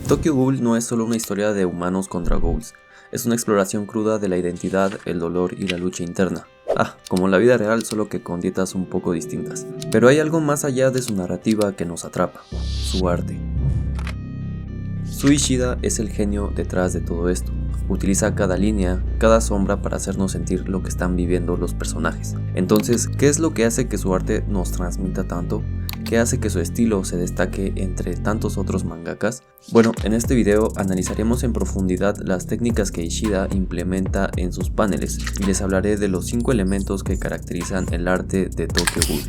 Tokyo Ghoul no es solo una historia de humanos contra ghouls, es una exploración cruda de la identidad, el dolor y la lucha interna. Como la vida real, solo que con dietas un poco distintas. Pero hay algo más allá de su narrativa que nos atrapa: su arte. Shuei Ishida es el genio detrás de todo esto. Utiliza cada línea, cada sombra para hacernos sentir lo que están viviendo los personajes. Entonces, ¿qué es lo que hace que su arte nos transmita tanto? ¿Qué hace que su estilo se destaque entre tantos otros mangakas? Bueno, en este video analizaremos en profundidad las técnicas que Ishida implementa en sus paneles y les hablaré de los 5 elementos que caracterizan el arte de Tokyo Ghoul.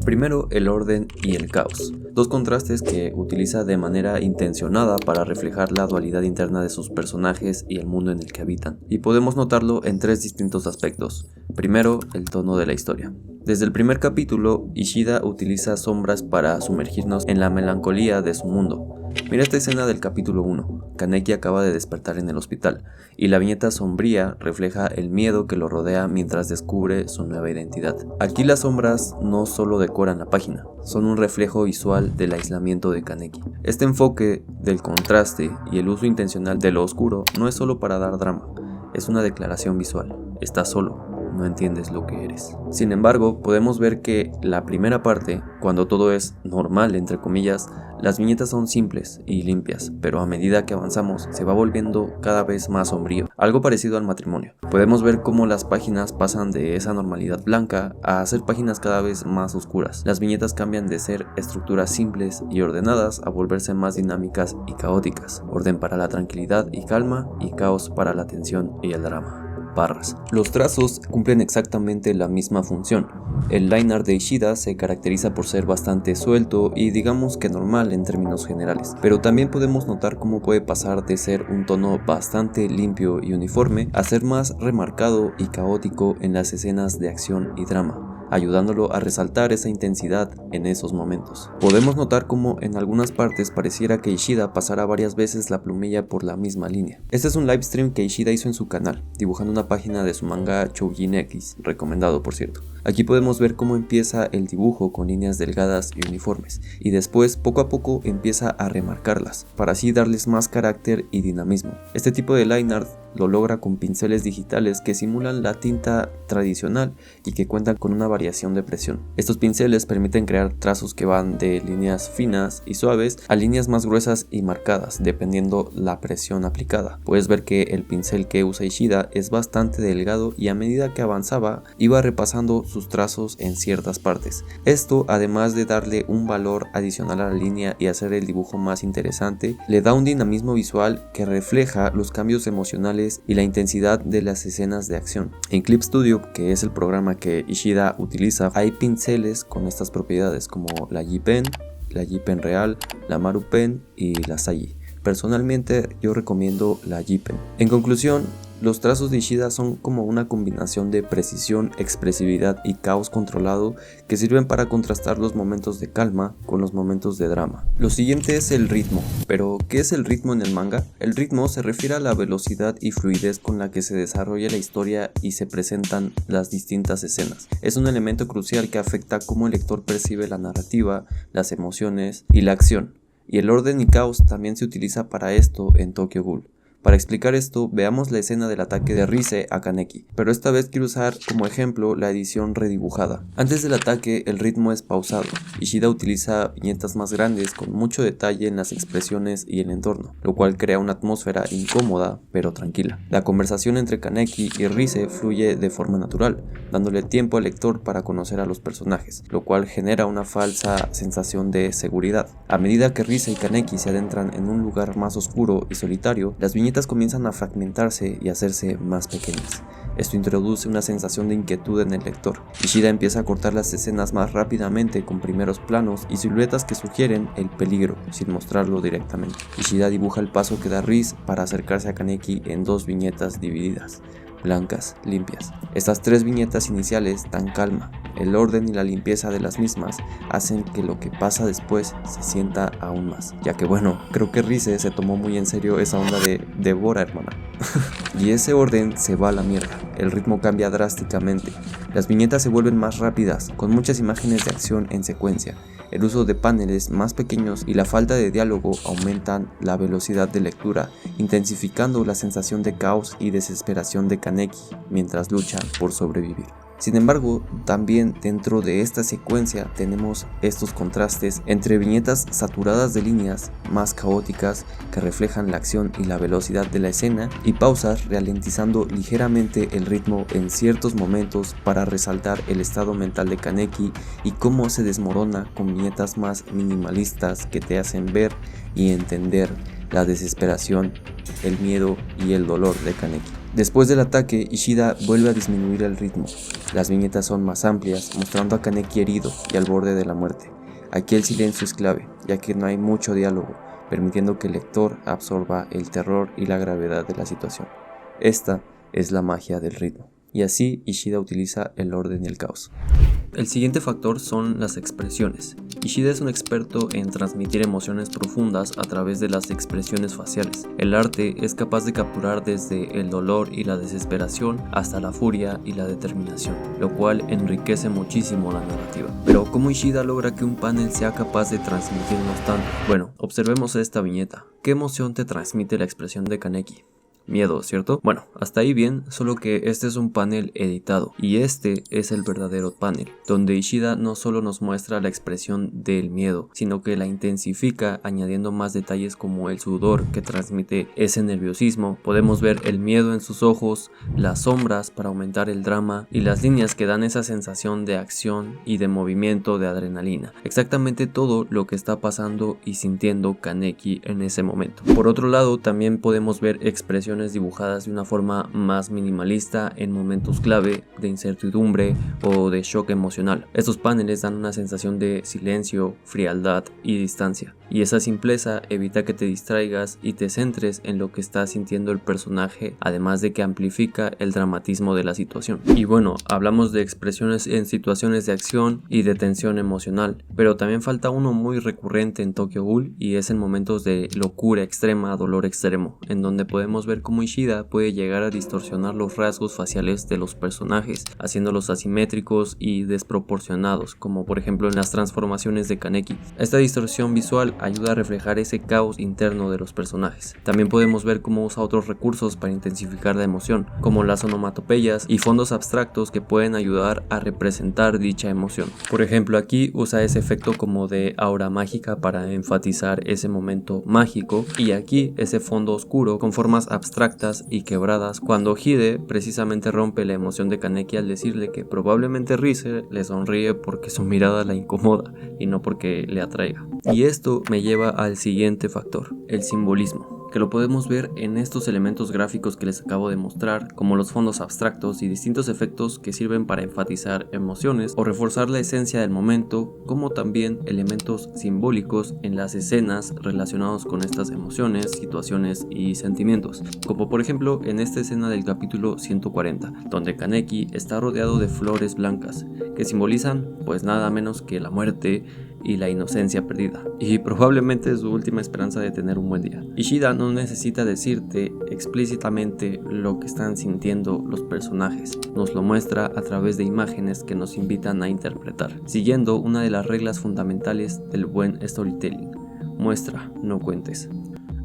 Primero, el orden y el caos, dos contrastes que utiliza de manera intencionada para reflejar la dualidad interna de sus personajes y el mundo en el que habitan, y podemos notarlo en 3 distintos aspectos. Primero, el tono de la historia. Desde el primer capítulo, Ishida utiliza sombras para sumergirnos en la melancolía de su mundo. Mira esta escena del capítulo 1, Kaneki acaba de despertar en el hospital, y la viñeta sombría refleja el miedo que lo rodea mientras descubre su nueva identidad. Aquí las sombras no solo decoran la página, son un reflejo visual del aislamiento de Kaneki. Este enfoque del contraste y el uso intencional de lo oscuro no es solo para dar drama, es una declaración visual. Estás solo, no entiendes lo que eres. Sin embargo, podemos ver que la primera parte, cuando todo es normal entre comillas, las viñetas son simples y limpias, pero a medida que avanzamos se va volviendo cada vez más sombrío, algo parecido al matrimonio. Podemos ver cómo las páginas pasan de esa normalidad blanca a ser páginas cada vez más oscuras. Las viñetas cambian de ser estructuras simples y ordenadas a volverse más dinámicas y caóticas. Orden para la tranquilidad y calma, y caos para la tensión y el drama. Barras. Los trazos cumplen exactamente la misma función. El line art de Ishida se caracteriza por ser bastante suelto y digamos que normal en términos generales, pero también podemos notar cómo puede pasar de ser un tono bastante limpio y uniforme a ser más remarcado y caótico en las escenas de acción y drama, ayudándolo a resaltar esa intensidad en esos momentos. Podemos notar cómo en algunas partes pareciera que Ishida pasara varias veces la plumilla por la misma línea. Este es un livestream que Ishida hizo en su canal, dibujando una página de su manga Choujin X, recomendado por cierto. Aquí podemos ver cómo empieza el dibujo con líneas delgadas y uniformes, y después poco a poco empieza a remarcarlas, para así darles más carácter y dinamismo. Este tipo de line art lo logra con pinceles digitales que simulan la tinta tradicional y que cuentan con una variación de presión. Estos pinceles permiten crear trazos que van de líneas finas y suaves a líneas más gruesas y marcadas, dependiendo la presión aplicada. Puedes ver que el pincel que usa Ishida es bastante delgado y a medida que avanzaba iba repasando sus trazos en ciertas partes. Esto, además de darle un valor adicional a la línea y hacer el dibujo más interesante, le da un dinamismo visual que refleja los cambios emocionales y la intensidad de las escenas de acción. En Clip Studio, que es el programa que Ishida utiliza, hay pinceles con estas propiedades como la G-Pen, la G-Pen Real, la Maru Pen y la Saji. Personalmente yo recomiendo la G-Pen. En conclusión, los trazos de Ishida son como una combinación de precisión, expresividad y caos controlado que sirven para contrastar los momentos de calma con los momentos de drama. Lo siguiente es el ritmo. ¿Pero qué es el ritmo en el manga? El ritmo se refiere a la velocidad y fluidez con la que se desarrolla la historia y se presentan las distintas escenas. Es un elemento crucial que afecta cómo el lector percibe la narrativa, las emociones y la acción. Y el orden y caos también se utiliza para esto en Tokyo Ghoul. Para explicar esto, veamos la escena del ataque de Rise a Kaneki, pero esta vez quiero usar como ejemplo la edición redibujada. Antes del ataque, el ritmo es pausado. Ishida utiliza viñetas más grandes con mucho detalle en las expresiones y el entorno, lo cual crea una atmósfera incómoda pero tranquila. La conversación entre Kaneki y Rise fluye de forma natural, dándole tiempo al lector para conocer a los personajes, lo cual genera una falsa sensación de seguridad. A medida que Rise y Kaneki se adentran en un lugar más oscuro y solitario, las viñetas comienzan a fragmentarse y hacerse más pequeñas. Esto introduce una sensación de inquietud en el lector. Ishida empieza a cortar las escenas más rápidamente con primeros planos y siluetas que sugieren el peligro sin mostrarlo directamente. Ishida dibuja el paso que da Riz para acercarse a Kaneki en 2 viñetas divididas, blancas, limpias. Estas 3 viñetas iniciales dan calma. El orden y la limpieza de las mismas hacen que lo que pasa después se sienta aún más, ya que bueno, creo que Rise se tomó muy en serio esa onda de devora, hermana. Y ese orden se va a la mierda. el ritmo cambia drásticamente. Las viñetas se vuelven más rápidas, con muchas imágenes de acción en secuencia. El uso de paneles más pequeños y la falta de diálogo aumentan la velocidad de lectura, intensificando la sensación de caos y desesperación de Kaneki mientras lucha por sobrevivir. Sin embargo, también dentro de esta secuencia tenemos estos contrastes entre viñetas saturadas de líneas más caóticas que reflejan la acción y la velocidad de la escena y pausas ralentizando ligeramente el ritmo en ciertos momentos para resaltar el estado mental de Kaneki y cómo se desmorona con viñetas más minimalistas que te hacen ver y entender la desesperación, el miedo y el dolor de Kaneki. Después del ataque, Ishida vuelve a disminuir el ritmo. Las viñetas son más amplias, mostrando a Kaneki herido y al borde de la muerte. Aquí el silencio es clave, ya que no hay mucho diálogo, permitiendo que el lector absorba el terror y la gravedad de la situación. Esta es la magia del ritmo, y así Ishida utiliza el orden y el caos. El siguiente factor son las expresiones. Ishida es un experto en transmitir emociones profundas a través de las expresiones faciales. El arte es capaz de capturar desde el dolor y la desesperación hasta la furia y la determinación, lo cual enriquece muchísimo la narrativa. Pero ¿cómo Ishida logra que un panel sea capaz de transmitirnos tanto? Bueno, observemos esta viñeta. ¿Qué emoción te transmite la expresión de Kaneki? Miedo, ¿cierto? Bueno, hasta ahí bien, solo que este es un panel editado y este es el verdadero panel, donde Ishida no solo nos muestra la expresión del miedo, sino que la intensifica añadiendo más detalles como el sudor que transmite ese nerviosismo. Podemos ver el miedo en sus ojos, las sombras para aumentar el drama y las líneas que dan esa sensación de acción y de movimiento de adrenalina. Exactamente todo lo que está pasando y sintiendo Kaneki en ese momento. Por otro lado, también podemos ver expresiones dibujadas de una forma más minimalista en momentos clave de incertidumbre o de shock emocional. Estos paneles dan una sensación de silencio, frialdad y distancia, y esa simpleza evita que te distraigas y te centres en lo que está sintiendo el personaje, además de que amplifica el dramatismo de la situación. Y bueno, hablamos de expresiones en situaciones de acción y de tensión emocional, pero también falta uno muy recurrente en Tokyo Ghoul y es en momentos de locura extrema, dolor extremo, en donde podemos ver cómo Ishida puede llegar a distorsionar los rasgos faciales de los personajes, haciéndolos asimétricos y desproporcionados, como por ejemplo en las transformaciones de Kaneki. Esta distorsión visual ayuda a reflejar ese caos interno de los personajes. También podemos ver cómo usa otros recursos para intensificar la emoción, como las onomatopeyas y fondos abstractos que pueden ayudar a representar dicha emoción. Por ejemplo, aquí usa ese efecto como de aura mágica para enfatizar ese momento mágico, y aquí ese fondo oscuro con formas abstractas y quebradas, cuando Hide precisamente rompe la emoción de Kaneki al decirle que probablemente Rise le sonríe porque su mirada la incomoda y no porque le atraiga. Y esto me lleva al siguiente factor, el simbolismo, que lo podemos ver en estos elementos gráficos que les acabo de mostrar, como los fondos abstractos y distintos efectos que sirven para enfatizar emociones o reforzar la esencia del momento, como también elementos simbólicos en las escenas relacionados con estas emociones, situaciones y sentimientos, como por ejemplo en esta escena del capítulo 140, donde Kaneki está rodeado de flores blancas, que simbolizan pues nada menos que la muerte y la inocencia perdida, y probablemente su última esperanza de tener un buen día. Ishida no necesita decirte explícitamente lo que están sintiendo los personajes, nos lo muestra a través de imágenes que nos invitan a interpretar, siguiendo una de las reglas fundamentales del buen storytelling: muestra, no cuentes.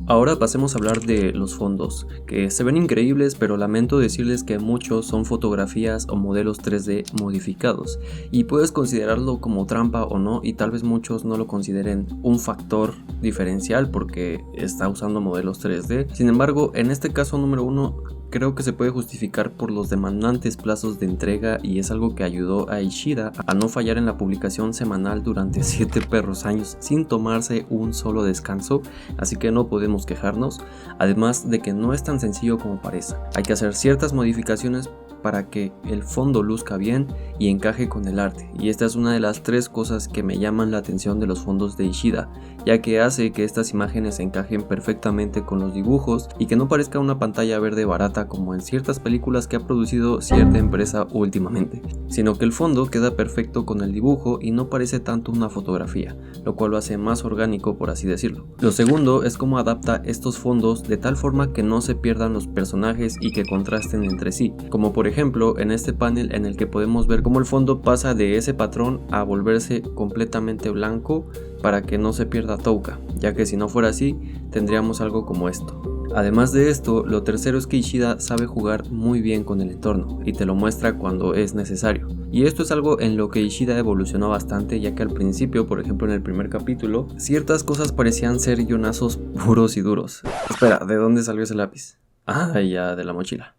Ahora pasemos a hablar de los fondos, que se ven increíbles, pero lamento decirles que muchos son fotografías o modelos 3D modificados, y puedes considerarlo como trampa o no, y tal vez muchos no lo consideren un factor diferencial porque está usando modelos 3D. Sin embargo, en este caso número 1, creo que se puede justificar por los demandantes plazos de entrega, y es algo que ayudó a Ishida a no fallar en la publicación semanal durante 7 perros años sin tomarse un solo descanso, así que no podemos quejarnos, además de que no es tan sencillo como parece. Hay que hacer ciertas modificaciones para que el fondo luzca bien y encaje con el arte, y esta es una de las 3 cosas que me llaman la atención de los fondos de Ishida, ya que hace que estas imágenes encajen perfectamente con los dibujos y que no parezca una pantalla verde barata como en ciertas películas que ha producido cierta empresa últimamente, sino que el fondo queda perfecto con el dibujo y no parece tanto una fotografía, lo cual lo hace más orgánico, por así decirlo. Lo segundo es cómo adapta estos fondos de tal forma que no se pierdan los personajes y que contrasten entre sí, como por por ejemplo en este panel en el que podemos ver cómo el fondo pasa de ese patrón a volverse completamente blanco para que no se pierda Touka, ya que si no fuera así tendríamos algo como esto. Además de esto, lo tercero es que Ishida sabe jugar muy bien con el entorno y te lo muestra cuando es necesario. Y esto es algo en lo que Ishida evolucionó bastante, ya que al principio, por ejemplo en el primer capítulo, ciertas cosas parecían ser guionazos puros y duros. Espera, ¿de dónde salió ese lápiz? Ah, ya, de la mochila.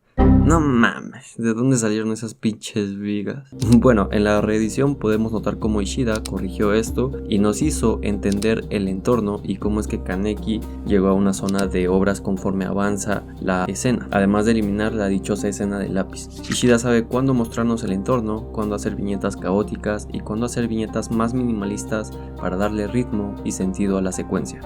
No mames, ¿de dónde salieron esas pinches vigas? Bueno, en la reedición podemos notar cómo Ishida corrigió esto y nos hizo entender el entorno y cómo es que Kaneki llegó a una zona de obras conforme avanza la escena, además de eliminar la dichosa escena del lápiz. Ishida sabe cuándo mostrarnos el entorno, cuándo hacer viñetas caóticas y cuándo hacer viñetas más minimalistas para darle ritmo y sentido a la secuencia.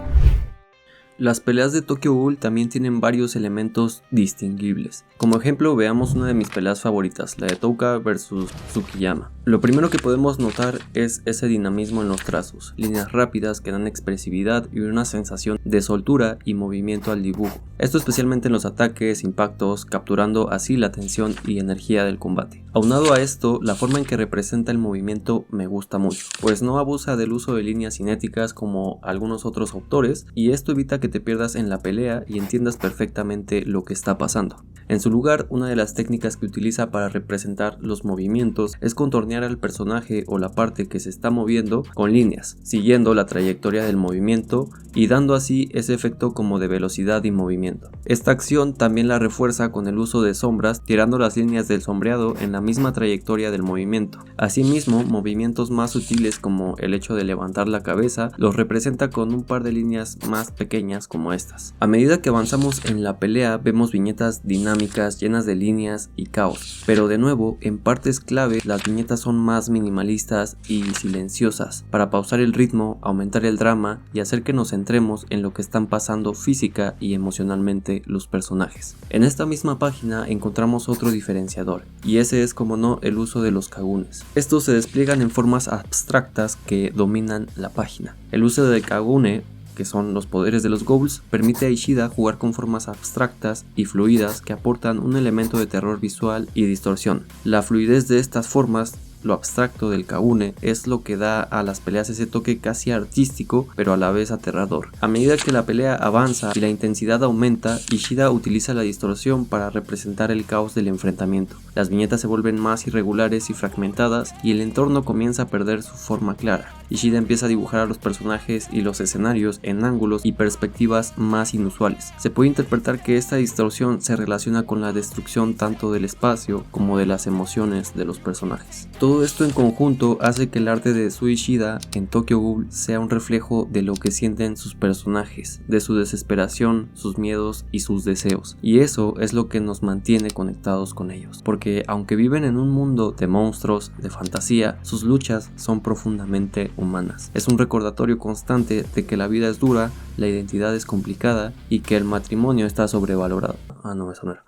Las peleas de Tokyo Ghoul también tienen varios elementos distinguibles. Como ejemplo, veamos una de mis peleas favoritas, la de Touka vs Tsukiyama. Lo primero que podemos notar es ese dinamismo en los trazos, líneas rápidas que dan expresividad y una sensación de soltura y movimiento al dibujo. Esto especialmente en los ataques, impactos, capturando así la tensión y energía del combate. Aunado a esto, la forma en que representa el movimiento me gusta mucho, pues no abusa del uso de líneas cinéticas como algunos otros autores, y esto evita que te pierdas en la pelea y entiendas perfectamente lo que está pasando. En su lugar, una de las técnicas que utiliza para representar los movimientos es contornear al personaje o la parte que se está moviendo con líneas, siguiendo la trayectoria del movimiento y dando así ese efecto como de velocidad y movimiento. Esta acción también la refuerza con el uso de sombras, tirando las líneas del sombreado en la misma trayectoria del movimiento. Asimismo, movimientos más sutiles como el hecho de levantar la cabeza los representa con un par de líneas más pequeñas como estas. A medida que avanzamos en la pelea vemos viñetas dinámicas llenas de líneas y caos, pero de nuevo en partes clave las viñetas son más minimalistas y silenciosas para pausar el ritmo, aumentar el drama y hacer que nos centremos en lo que están pasando física y emocionalmente los personajes. En esta misma página encontramos otro diferenciador, y ese es como no el uso de los kagunes. Estos se despliegan en formas abstractas que dominan la página. El uso de kagune, que son los poderes de los ghouls, permite a Ishida jugar con formas abstractas y fluidas que aportan un elemento de terror visual y distorsión. La fluidez de estas formas, lo abstracto del kagune, es lo que da a las peleas ese toque casi artístico pero a la vez aterrador. A medida que la pelea avanza y la intensidad aumenta, Ishida utiliza la distorsión para representar el caos del enfrentamiento. Las viñetas se vuelven más irregulares y fragmentadas y el entorno comienza a perder su forma clara. Ishida empieza a dibujar a los personajes y los escenarios en ángulos y perspectivas más inusuales. Se puede interpretar que esta distorsión se relaciona con la destrucción tanto del espacio como de las emociones de los personajes. Todo esto en conjunto hace que el arte de Sui Ishida en Tokyo Ghoul sea un reflejo de lo que sienten sus personajes, de su desesperación, sus miedos y sus deseos. Y eso es lo que nos mantiene conectados con ellos, porque aunque viven en un mundo de monstruos, de fantasía, sus luchas son profundamente humanas. Es un recordatorio constante de que la vida es dura, la identidad es complicada y que el matrimonio está sobrevalorado. Ah, no, eso no era.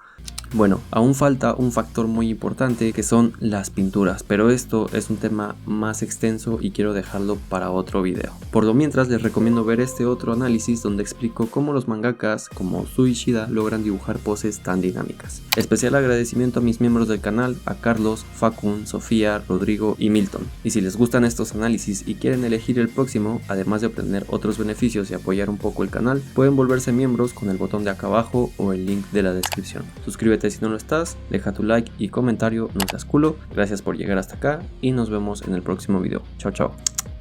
Bueno, aún falta un factor muy importante que son las pinturas, pero esto es un tema más extenso y quiero dejarlo para otro video. Por lo mientras les recomiendo ver este otro análisis donde explico cómo los mangakas como Sui Ishida logran dibujar poses tan dinámicas. Especial agradecimiento a mis miembros del canal, a Carlos, Facun, Sofía, Rodrigo y Milton. Y si les gustan estos análisis y quieren elegir el próximo, además de obtener otros beneficios y apoyar un poco el canal, pueden volverse miembros con el botón de acá abajo o el link de la descripción. Suscríbete si no lo estás, deja tu like y comentario, no seas culo. Gracias por llegar hasta acá y nos vemos en el próximo video. Chao, chao.